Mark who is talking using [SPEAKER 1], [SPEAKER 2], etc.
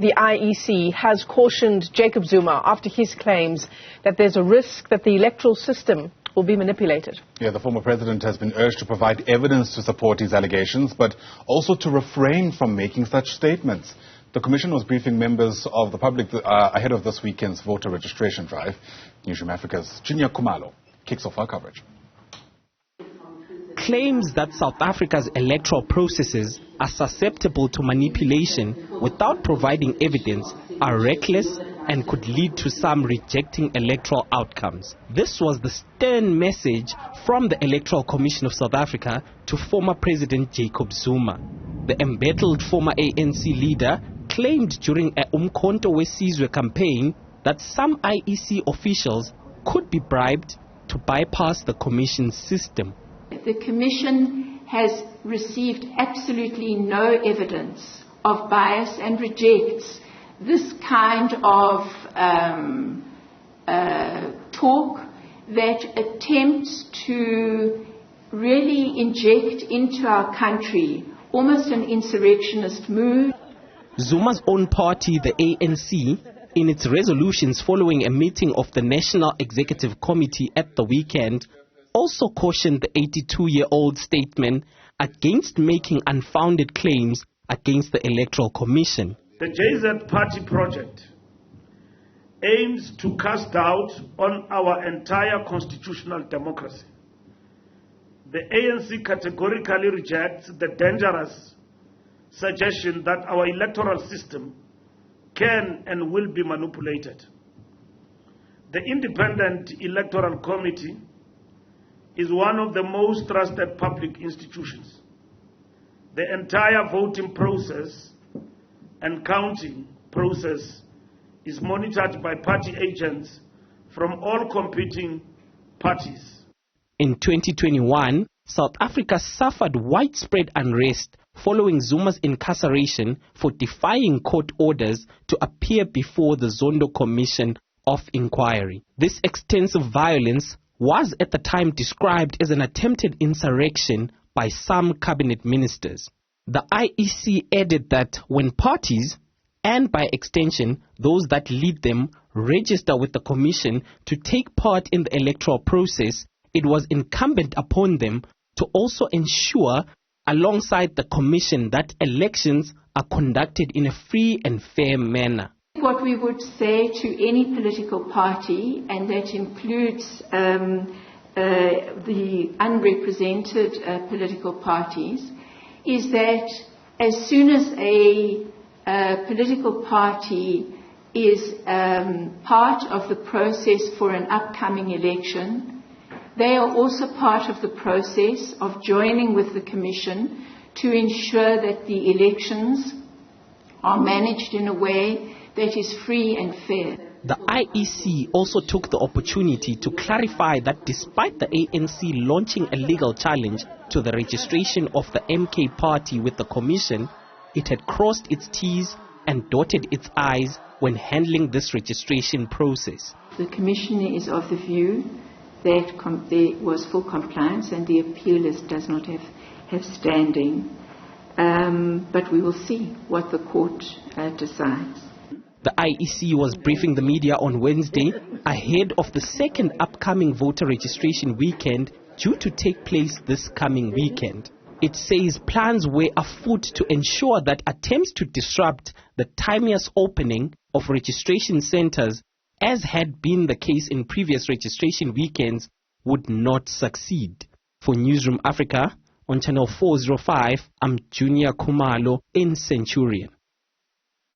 [SPEAKER 1] The IEC has cautioned Jacob Zuma after his claims that there's a risk that the electoral system will be manipulated.
[SPEAKER 2] Yeah, the former president has been urged to provide evidence to support his allegations, but also to refrain from making such statements. The Commission was briefing members of the public ahead of this weekend's voter registration drive. Newzroom Afrika's Juniour Khumalo kicks off our coverage.
[SPEAKER 3] Claims that South Africa's electoral processes are susceptible to manipulation without providing evidence are reckless and could lead to some rejecting electoral outcomes. This was the stern message from the Electoral Commission of South Africa to former President Jacob Zuma. The embattled former ANC leader claimed during a Umkhonto weSizwe campaign that some IEC officials could be bribed to bypass the Commission's system.
[SPEAKER 4] The Commission has received absolutely no evidence of bias and rejects this kind of talk that attempts to really inject into our country almost an insurrectionist mood.
[SPEAKER 3] Zuma's own party, the ANC, in its resolutions following a meeting of the National Executive Committee at the weekend, also cautioned the 82-year-old statesman against making unfounded claims against the Electoral Commission.
[SPEAKER 5] The JZ Party project aims to cast doubt on our entire constitutional democracy. The ANC categorically rejects the dangerous suggestion that our electoral system can and will be manipulated. The Independent Electoral Committee is one of the most trusted public institutions. The entire voting process and counting process is monitored by party agents from all competing parties.
[SPEAKER 3] In 2021, South Africa suffered widespread unrest following Zuma's incarceration for defying court orders to appear before the Zondo Commission of Inquiry. This extensive violence was at the time described as an attempted insurrection by some cabinet ministers. The IEC added that when parties, and by extension those that lead them, register with the Commission to take part in the electoral process, it was incumbent upon them to also ensure, alongside the Commission, that elections are conducted in a free and fair manner.
[SPEAKER 4] What we would say to any political party, and that includes the unrepresented political parties, is that as soon as a political party is part of the process for an upcoming election, they are also part of the process of joining with the Commission to ensure that the elections are managed in a way that is free and fair.
[SPEAKER 3] The IEC also took the opportunity to clarify that despite the ANC launching a legal challenge to the registration of the MK party with the Commission, it had crossed its T's and dotted its I's when handling this registration process.
[SPEAKER 4] The Commission is of the view that there was full compliance and the appeal list does not have standing, but we will see what the court decides.
[SPEAKER 3] The IEC was briefing the media on Wednesday ahead of the second upcoming voter registration weekend due to take place this coming weekend. It says plans were afoot to ensure that attempts to disrupt the timeous opening of registration centers, as had been the case in previous registration weekends, would not succeed. For Newzroom Afrika, on channel 405, I'm Juniour Khumalo in Centurion.